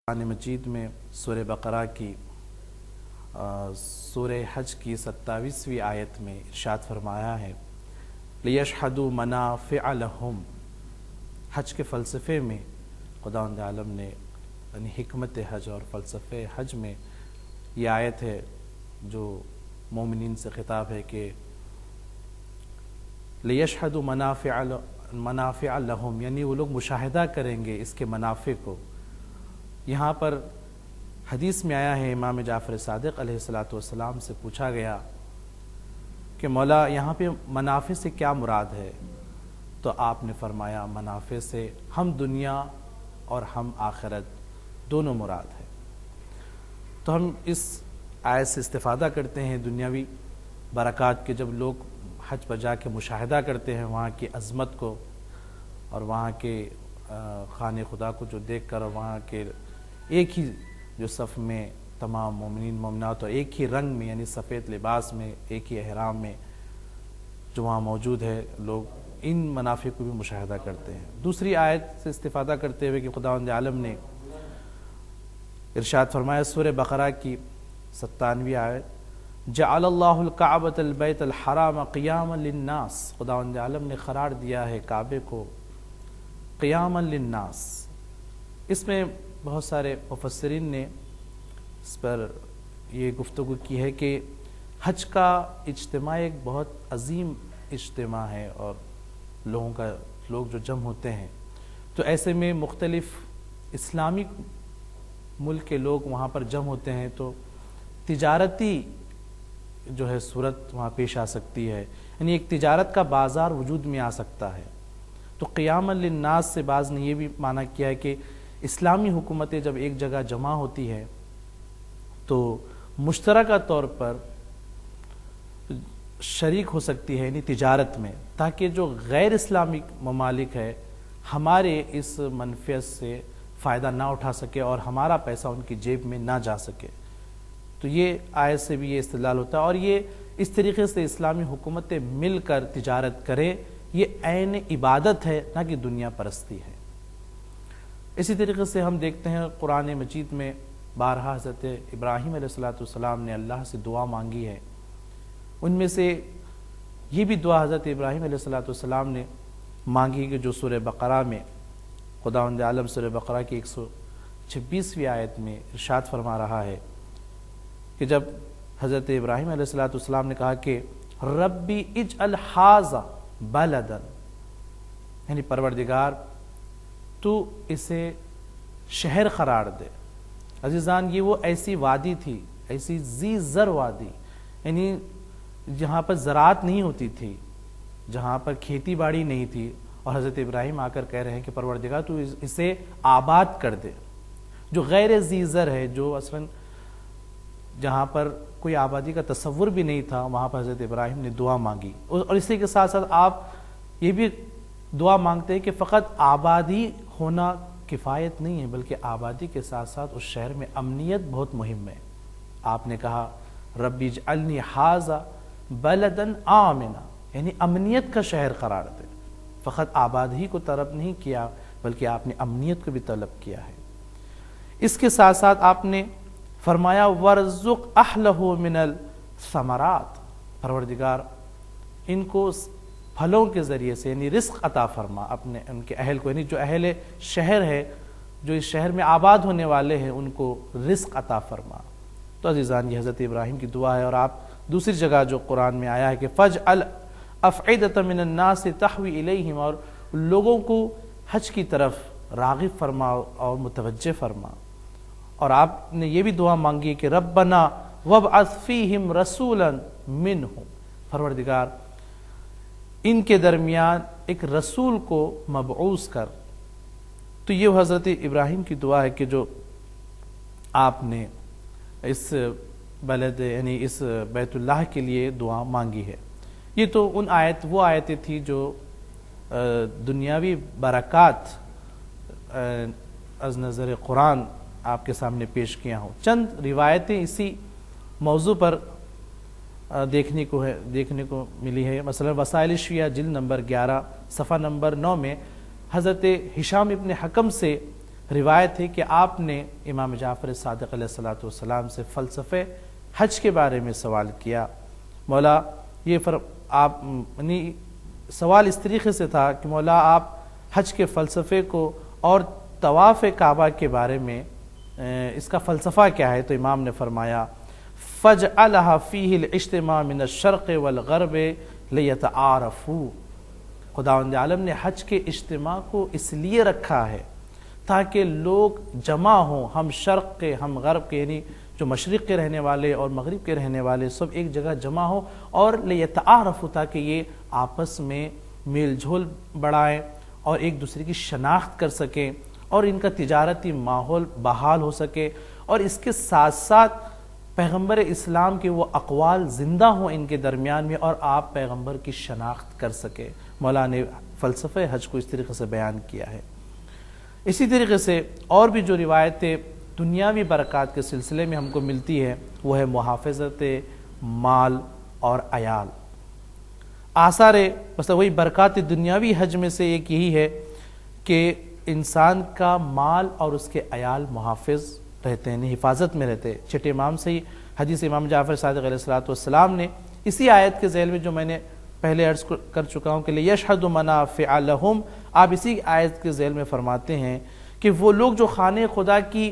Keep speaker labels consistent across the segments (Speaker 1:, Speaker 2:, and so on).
Speaker 1: قرآن مجید میں سورہ بقرہ کی سورہ حج کی 27ویں آیت میں ارشاد فرمایا ہے لِيَشْهَدُوا مَنَافِعَ لَهُمْ۔ حج کے فلسفے میں خداوند عالم نے یعنی حکمت حج اور فلسفے حج میں یہ آیت ہے جو مومنین سے خطاب ہے کہ لِيَشْهَدُوا مَنَافِعَ لَهُمْ، یعنی وہ لوگ مشاہدہ کریں گے اس کے منافع کو۔ یہاں پر حدیث میں آیا ہے، امام جعفر صادق علیہ السلام سے پوچھا گیا کہ مولا یہاں پہ منافع سے کیا مراد ہے؟ تو آپ نے فرمایا منافع سے ہم دنیا اور ہم آخرت دونوں مراد ہے۔ تو ہم اس آیت سے استفادہ کرتے ہیں دنیاوی برکات کے، جب لوگ حج پر جا کے مشاہدہ کرتے ہیں وہاں کی عظمت کو اور وہاں کے خانہ خدا کو جو دیکھ کر، وہاں کے ایک ہی جو صف میں تمام مومنین مومنات اور ایک ہی رنگ میں یعنی سفید لباس میں ایک ہی احرام میں جو وہاں موجود ہے، لوگ ان منافع کو بھی مشاہدہ کرتے ہیں۔ دوسری آیت سے استفادہ کرتے ہوئے کہ خداوند عالم نے ارشاد فرمایا سورہ بقرہ کی 97ویں آیت جعل اللہ الکعبۃ البیت الحرام قیاما للناس، خداوند عالم نے قرار دیا ہے کعبے کو قیاما للناس۔ اس میں بہت سارے مفسرین نے اس پر یہ گفتگو کی ہے کہ حج کا اجتماع ایک بہت عظیم اجتماع ہے اور لوگ جو جمع ہوتے ہیں، تو ایسے میں مختلف اسلامی ملک کے لوگ وہاں پر جمع ہوتے ہیں تو تجارتی جو ہے صورت وہاں پیش آ سکتی ہے، یعنی ایک تجارت کا بازار وجود میں آ سکتا ہے۔ تو قیام للناس سے بعض نے یہ بھی معنی کیا ہے کہ اسلامی حکومتیں جب ایک جگہ جمع ہوتی ہے تو مشترکہ طور پر شریک ہو سکتی ہے یعنی تجارت میں، تاکہ جو غیر اسلامی ممالک ہے ہمارے اس منفعت سے فائدہ نہ اٹھا سکے اور ہمارا پیسہ ان کی جیب میں نہ جا سکے۔ تو یہ آیت سے بھی یہ استدلال ہوتا ہے، اور یہ اس طریقے سے اسلامی حکومتیں مل کر تجارت کریں، یہ عین عبادت ہے نہ کہ دنیا پرستی ہے۔ اسی طریقے سے ہم دیکھتے ہیں قرآن مجید میں بارہا حضرت ابراہیم علیہ السلام نے اللہ سے دعا مانگی ہے، ان میں سے یہ بھی دعا حضرت ابراہیم علیہ السلام نے مانگی کہ جو سورہ بقرہ میں خداوند عالم سورہ بقرہ کی 126ویں آیت میں ارشاد فرما رہا ہے کہ جب حضرت ابراہیم علیہ السلام نے کہا کہ ربی اجعل ھذا بلدا، یعنی پروردگار تو اسے شہر قرار دے۔ عزیزان، یہ وہ ایسی وادی تھی، ایسی ذی زر وادی، یعنی جہاں پر زراعت نہیں ہوتی تھی، جہاں پر کھیتی باڑی نہیں تھی، اور حضرت ابراہیم آ کر کہہ رہے ہیں کہ پروردگار تو اسے آباد کر دے۔ جو غیر ذی زر ہے، جو اصلاً جہاں پر کوئی آبادی کا تصور بھی نہیں تھا، وہاں پر حضرت ابراہیم نے دعا مانگی۔ اور اسی کے ساتھ ساتھ آپ یہ بھی دعا مانگتے ہیں کہ فقط آبادی ہونا کفایت نہیں ہے، بلکہ آبادی کے ساتھ ساتھ اس شہر میں امنیت بہت مہم ہے۔ آپ نے کہا ربی اجعلنی ھذا بلدا آمنا، یعنی امنیت کا شہر قرار دے۔ فقط آبادی کو طلب نہیں کیا بلکہ آپ نے امنیت کو بھی طلب کیا ہے۔ اس کے ساتھ ساتھ آپ نے فرمایا وَرْزُقْ أَهْلَهُ مِنَ الثَّمَرَاتِ، پروردگار ان کو پھلوں کے ذریعے سے یعنی رزق عطا فرما، اپنے ان کے اہل کو، یعنی جو اہل شہر ہے، جو اس شہر میں آباد ہونے والے ہیں، ان کو رزق عطا فرما۔ تو عزیزان، یہ حضرت ابراہیم کی دعا ہے، اور آپ دوسری جگہ جو قرآن میں آیا ہے کہ فَجْعَلْ أَفْعِدَةً مِّنَ النَّاسِ تَحْوِي إِلَيْهِمْ، اور لوگوں کو حج کی طرف راغب فرما اور متوجہ فرما۔ اور آپ نے یہ بھی دعا مانگی کہ ربنا وابعث فیہم رسولا منہم، پروردگار ان کے درمیان ایک رسول کو مبعوث کر۔ تو یہ حضرت ابراہیم کی دعا ہے کہ جو آپ نے اس بلد یعنی اس بیت اللہ کے لیے دعا مانگی ہے۔ یہ تو وہ آیتیں تھیں جو دنیاوی برکات از نظر قرآن آپ کے سامنے پیش کیا ہوں۔ چند روایتیں اسی موضوع پر دیکھنے کو ملی ہے۔ مثلا وسائل شیعہ جلد نمبر 11 صفحہ نمبر 9 میں حضرت ہشام ابن حکم سے روایت ہے کہ آپ نے امام جعفر صادق علیہ الصلوۃ والسلام سے فلسفے حج کے بارے میں سوال کیا. مولا یہ آپ یعنی سوال اس طریقے سے تھا کہ مولا آپ حج کے فلسفے کو اور طواف کعبہ کے بارے میں اس کا فلسفہ کیا ہے؟ تو امام نے فرمایا فَجْعَلَهَا فِيهِ الْاجْتِمَاعُ مِنَ الشَّرْقِ وَالْغَرْبِ لِيَتَعَارَفُوا. خداوند عالم نے حج کے اجتماع کو اس لیے رکھا ہے تاکہ لوگ جمع ہوں، ہم شرق کے ہم غرب کے، یعنی جو مشرق کے رہنے والے اور مغرب کے رہنے والے سب ایک جگہ جمع ہوں، اور لِيَتَعَارَفُوا تاکہ یہ آپس میں میل جھول بڑھائیں اور ایک دوسرے کی شناخت کر سکیں اور ان کا تجارتی ماحول بحال ہو سکے، اور اس کے ساتھ ساتھ پیغمبر اسلام کے وہ اقوال زندہ ہوں ان کے درمیان میں، اور آپ پیغمبر کی شناخت کر سکے. مولا نے فلسفہ حج کو اس طریقے سے بیان کیا ہے. اسی طریقے سے اور بھی جو روایتیں دنیاوی برکات کے سلسلے میں ہم کو ملتی ہے وہ ہے محافظت مال اور عیال. آثار مثلا وہی برکات دنیاوی حج میں سے ایک یہی ہے کہ انسان کا مال اور اس کے عیال محافظ رہتے ہیں، حفاظت میں رہتے ہیں. چھٹے امام سے ہی حدیث امام جعفر صادق علیہ الصلوۃ والسلام نے اسی آیت کے ذیل میں جو میں نے پہلے عرض کر چکا ہوں کہ لِيَشْهَدُ مَنَافِعَ لَهُمْ، آپ اسی آیت کے ذیل میں فرماتے ہیں کہ وہ لوگ جو خانہ خدا کی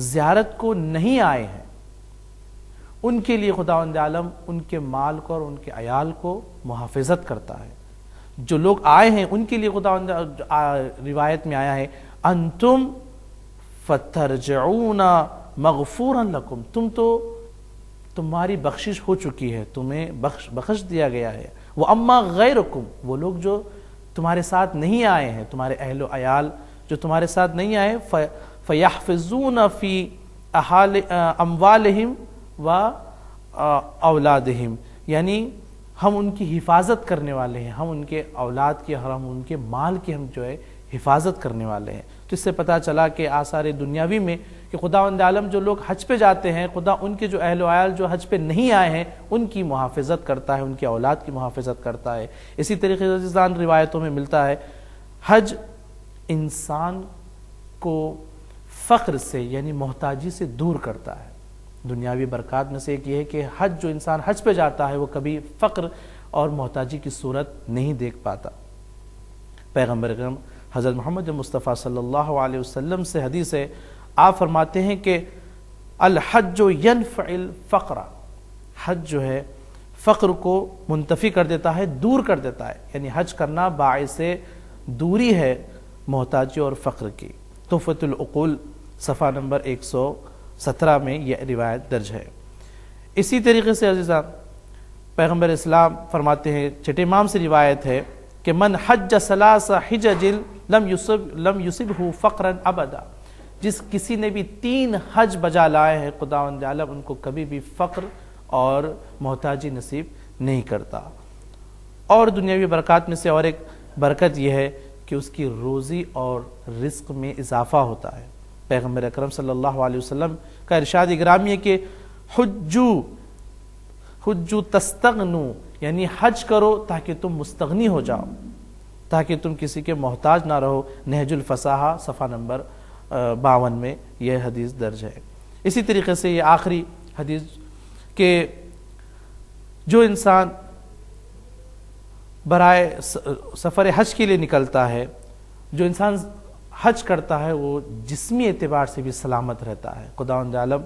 Speaker 1: زیارت کو نہیں آئے ہیں ان کے لیے خداوند عالم ان کے مال کو اور ان کے عیال کو محافظت کرتا ہے. جو لوگ آئے ہیں ان کے لیے خداوند روایت میں آیا ہے انتم فترجعون مغفورا لکم، تم تو تمہاری بخشش ہو چکی ہے، تمہیں بخش دیا گیا ہے. وَأَمَّا غَيْرُكُمْ، وہ لوگ جو تمہارے ساتھ نہیں آئے ہیں، تمہارے اہل و عیال جو تمہارے ساتھ نہیں آئے، فَيَحْفِظُونَ فِي أَمْوَالِهِمْ وَأَوْلَادِهِمْ، یعنی ہم ان کی حفاظت کرنے والے ہیں، ہم ان کے اولاد کی اور ہم ان کے مال کی ہم جو ہے حفاظت کرنے والے ہیں. تو اس سے پتہ چلا کہ آثار دنیاوی میں کہ خداوند عالم جو لوگ حج پہ جاتے ہیں، خدا ان کے جو اہل و عیال جو حج پہ نہیں آئے ہیں ان کی محافظت کرتا ہے، ان کی اولاد کی محافظت کرتا ہے. اسی طریقے سے عزیزان روایتوں میں ملتا ہے حج انسان کو فقر سے یعنی محتاجی سے دور کرتا ہے. دنیاوی برکات میں سے ایک یہ ہے کہ حج جو انسان حج پہ جاتا ہے وہ کبھی فقر اور محتاجی کی صورت نہیں دیکھ پاتا. پیغمبر اکرم حضرت محمد مصطفیٰ صلی اللہ علیہ وسلم سے حدیث ہے، آپ فرماتے ہیں کہ الحج ینفع الفقر، حج جو ہے فقر کو منتفی کر دیتا ہے، دور کر دیتا ہے. یعنی حج کرنا باعث دوری ہے محتاجی اور فقر کی. تحفۃ العقول صفحہ نمبر 117 میں یہ روایت درج ہے. اسی طریقے سے عزیزان پیغمبر اسلام فرماتے ہیں، چھٹے امام سے روایت ہے کہ من حج ثلاث حجج لم یصبہ فقرا ابدا، جس کسی نے بھی 3 حج بجا لائے ہیں خداوند عالم ان کو کبھی بھی فقر اور محتاجی نصیب نہیں کرتا. اور دنیاوی برکات میں سے اور ایک برکت یہ ہے کہ اس کی روزی اور رزق میں اضافہ ہوتا ہے. پیغمبر اکرم صلی اللہ علیہ وسلم کا ارشاد گرامی ہے کہ حجو تستغنو، یعنی حج کرو تاکہ تم مستغنی ہو جاؤ، تاکہ تم کسی کے محتاج نہ رہو. نہج الفصاحہ صفحہ نمبر 52 میں یہ حدیث درج ہے. اسی طریقے سے یہ آخری حدیث کہ جو انسان برائے سفر حج کے لیے نکلتا ہے، جو انسان حج کرتا ہے وہ جسمی اعتبار سے بھی سلامت رہتا ہے. خداوند عالم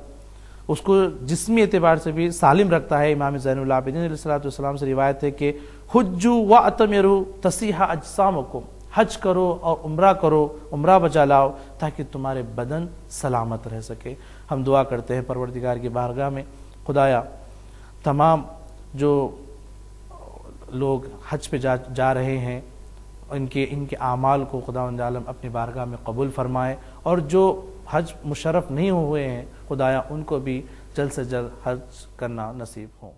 Speaker 1: اس کو جسمی اعتبار سے بھی سالم رکھتا ہے. امام زین العابدین علیہ السلام سے روایت ہے کہ حجوا واعتمروا تصیح اجسامکم، حج کرو اور عمرہ کرو، عمرہ بجا لاؤ تاکہ تمہارے بدن سلامت رہ سکے. ہم دعا کرتے ہیں پروردگار کی بارگاہ میں، خدایا تمام جو لوگ حج پہ جا رہے ہیں ان کے اعمال کو خداوند عالم اپنی بارگاہ میں قبول فرمائے، اور جو حج مشرف نہیں ہوئے ہیں خدایا ان کو بھی جلد سے جلد حج کرنا نصیب ہو.